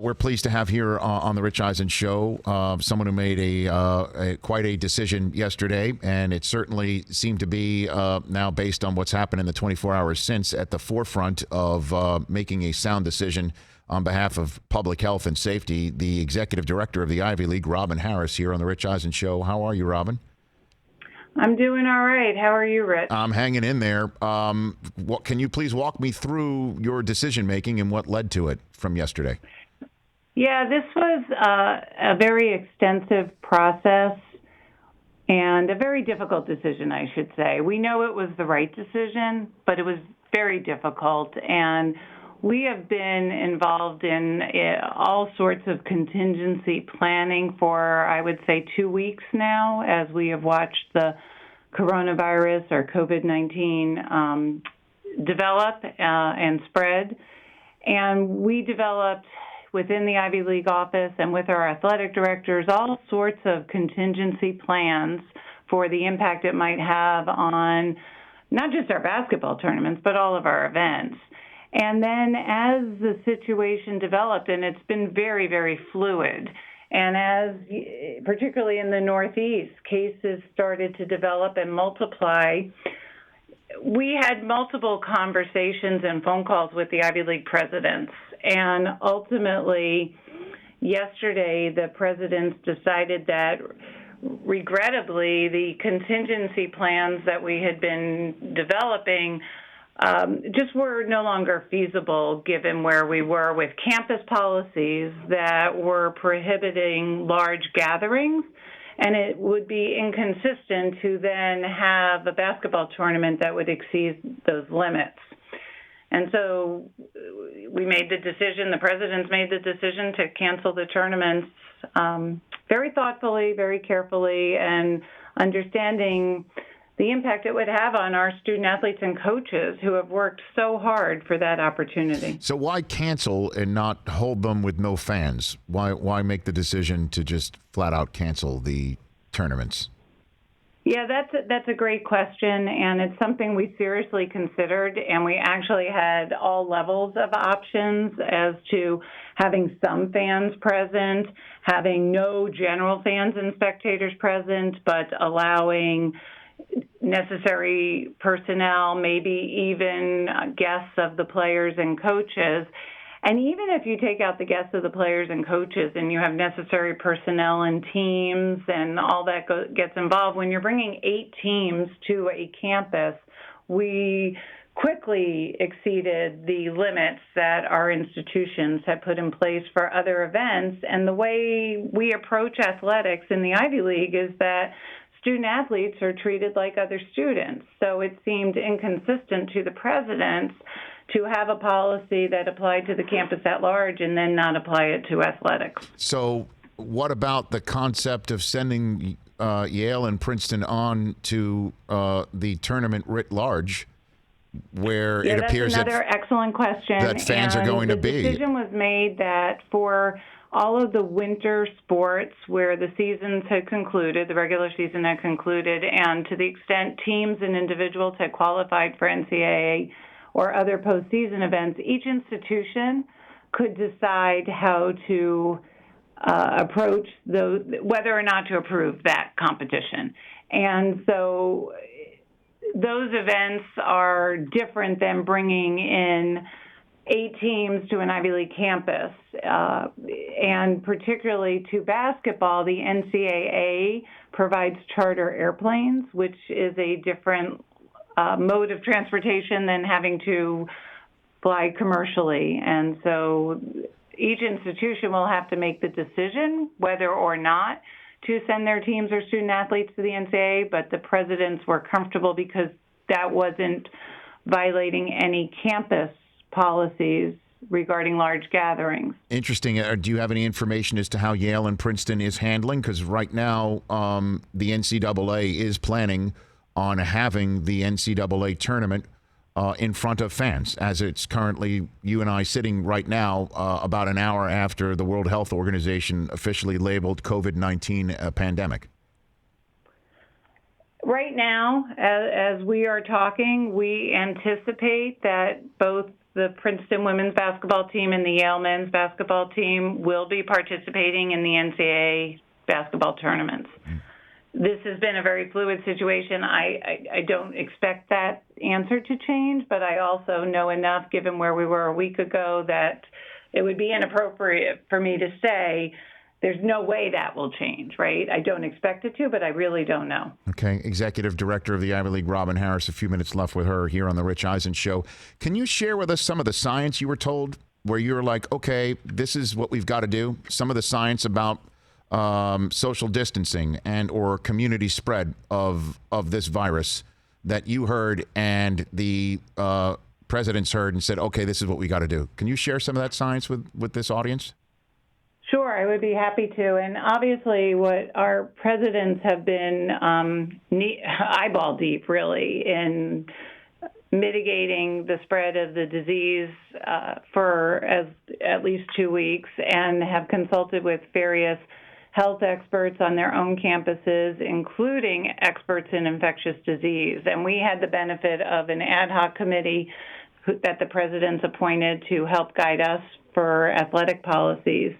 We're pleased to have here on the Rich Eisen Show someone who made quite a decision yesterday, and it certainly seemed to be now, based on what's happened in the 24 hours since, at the forefront of making a sound decision on behalf of public health and safety. The executive director of the Ivy League, Robin Harris, here on the Rich Eisen Show. How are you, Robin? I'm doing all right. How are you, Rich? I'm hanging in there. Can you please walk me through your decision making and what led to it from yesterday? Yeah, this was a very extensive process and a very difficult decision, I should say. We know it was the right decision, but it was very difficult. And we have been involved in all sorts of contingency planning for, I would say, 2 weeks now, as we have watched the coronavirus or COVID-19 develop and spread. And we developed within the Ivy League office and with our athletic directors all sorts of contingency plans for the impact it might have on not just our basketball tournaments, but all of our events. And then as the situation developed, and it's been very, very fluid, and as particularly in the Northeast, cases started to develop and multiply, we had multiple conversations and phone calls with the Ivy League presidents. And ultimately, yesterday, the presidents decided that, regrettably, the contingency plans that we had been developing just were no longer feasible, given where we were with campus policies that were prohibiting large gatherings. And it would be inconsistent to then have a basketball tournament that would exceed those limits. And so we made the decision, the presidents made the decision to cancel the tournaments very thoughtfully, very carefully, and understanding the impact it would have on our student athletes and coaches who have worked so hard for that opportunity. So why cancel and not hold them with no fans? Why make the decision to just flat out cancel the tournaments? Yeah, that's a great question, and it's something we seriously considered, and we actually had all levels of options as to having some fans present, having no general fans and spectators present, but allowing necessary personnel, maybe even guests of the players and coaches. And even if you take out the guests of the players and coaches and you have necessary personnel and teams and all that gets involved, when you're bringing 8 teams to a campus, we quickly exceeded the limits that our institutions had put in place for other events. And the way we approach athletics in the Ivy League is that student athletes are treated like other students. So it seemed inconsistent to the presidents to have a policy that applied to the campus at large and then not apply it to athletics. So what about the concept of sending Yale and Princeton on to the tournament writ large, where it appears that's another excellent question. That fans are going to be? The decision was made that for all of the winter sports where the seasons had concluded, the regular season had concluded, and to the extent teams and individuals had qualified for NCAA or other postseason events, each institution could decide how to approach those, whether or not to approve that competition. And so those events are different than bringing in 8 teams to an Ivy League campus. And particularly to basketball, the NCAA provides charter airplanes, which is a different mode of transportation than having to fly commercially. And so each institution will have to make the decision whether or not to send their teams or student athletes to the NCAA, but the presidents were comfortable because that wasn't violating any campus policies regarding large gatherings. Interesting. Do you have any information as to how Yale and Princeton is handling? Because right now, the NCAA is planning on having the NCAA tournament in front of fans, as it's currently you and I sitting right now about an hour after the World Health Organization officially labeled COVID-19 a pandemic. Right now, as we are talking, we anticipate that both the Princeton women's basketball team and the Yale men's basketball team will be participating in the NCAA basketball tournaments. This has been a very fluid situation. I don't expect that answer to change, but I also know enough, given where we were a week ago, that it would be inappropriate for me to say there's no way that will change, right? I don't expect it to, but I really don't know. Okay. Executive Director of the Ivy League, Robin Harris, a few minutes left with her here on the Rich Eisen Show. Can you share with us some of the science you were told where you're like, okay, this is what we've got to do? Some of the science about social distancing and or community spread of this virus that you heard and the presidents heard and said, okay, this is what we got to do. Can you share some of that science with this audience? Sure, I would be happy to. And obviously what our presidents have been eyeball deep, really, in mitigating the spread of the disease for at least 2 weeks, and have consulted with various health experts on their own campuses, including experts in infectious disease. And we had the benefit of an ad hoc committee that the president's appointed to help guide us for athletic policies.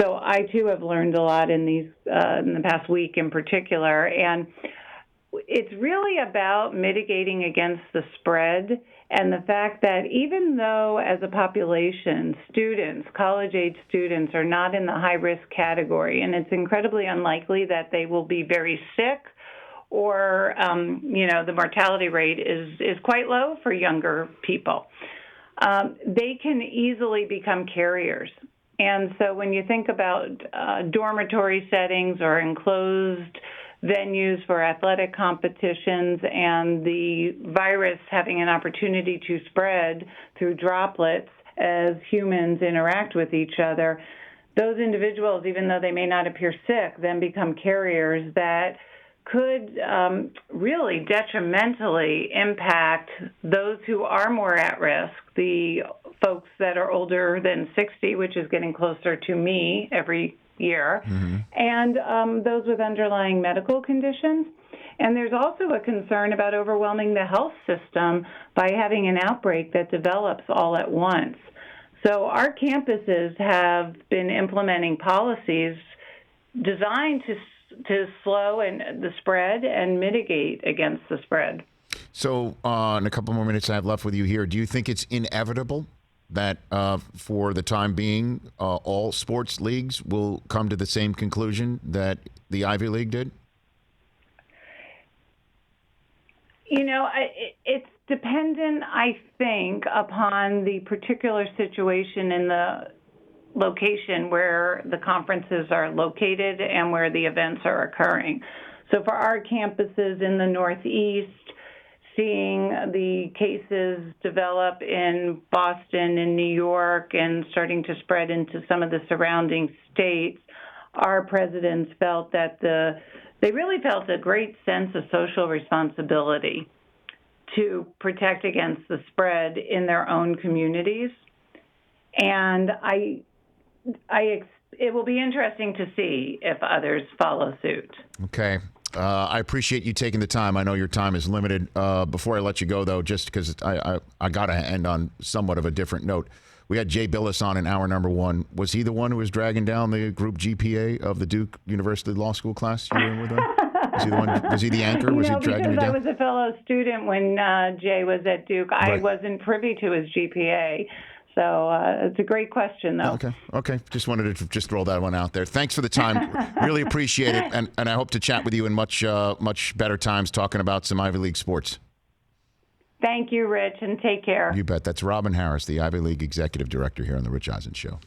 So I, too, have learned a lot in the past week in particular. And it's really about mitigating against the spread and the fact that even though as a population, students, college-age students, are not in the high-risk category, and it's incredibly unlikely that they will be very sick or, the mortality rate is quite low for younger people, they can easily become carriers. And so when you think about dormitory settings or enclosed venues for athletic competitions and the virus having an opportunity to spread through droplets as humans interact with each other, those individuals, even though they may not appear sick, then become carriers that could really detrimentally impact those who are more at risk, the folks that are older than 60, which is getting closer to me every year, and those with underlying medical conditions. And there's also a concern about overwhelming the health system by having an outbreak that develops all at once. So our campuses have been implementing policies designed to slow the spread and mitigate against the spread. So in a couple more minutes I have left with you here, do you think it's inevitable that for the time being, all sports leagues will come to the same conclusion that the Ivy League did? It's dependent, I think, upon the particular situation in the location where the conferences are located and where the events are occurring. So for our campuses in the Northeast, seeing the cases develop in Boston and New York and starting to spread into some of the surrounding states, our presidents felt that they really felt a great sense of social responsibility to protect against the spread in their own communities. And it will be interesting to see if others follow suit. Okay. I appreciate you taking the time. I know your time is limited. Before I let you go, though, just because I got to end on somewhat of a different note. We had Jay Billis on in hour number one. Was he the one who was dragging down the group GPA of the Duke University Law School class you were in with him? Was he the one? Was he the anchor? Was he dragging you down? I was a fellow student when Jay was at Duke. Right. I wasn't privy to his GPA. So it's a great question, though. Okay. Just wanted to just throw that one out there. Thanks for the time. Really appreciate it. And I hope to chat with you in much better times talking about some Ivy League sports. Thank you, Rich, and take care. You bet. That's Robin Harris, the Ivy League Executive Director here on The Rich Eisen Show.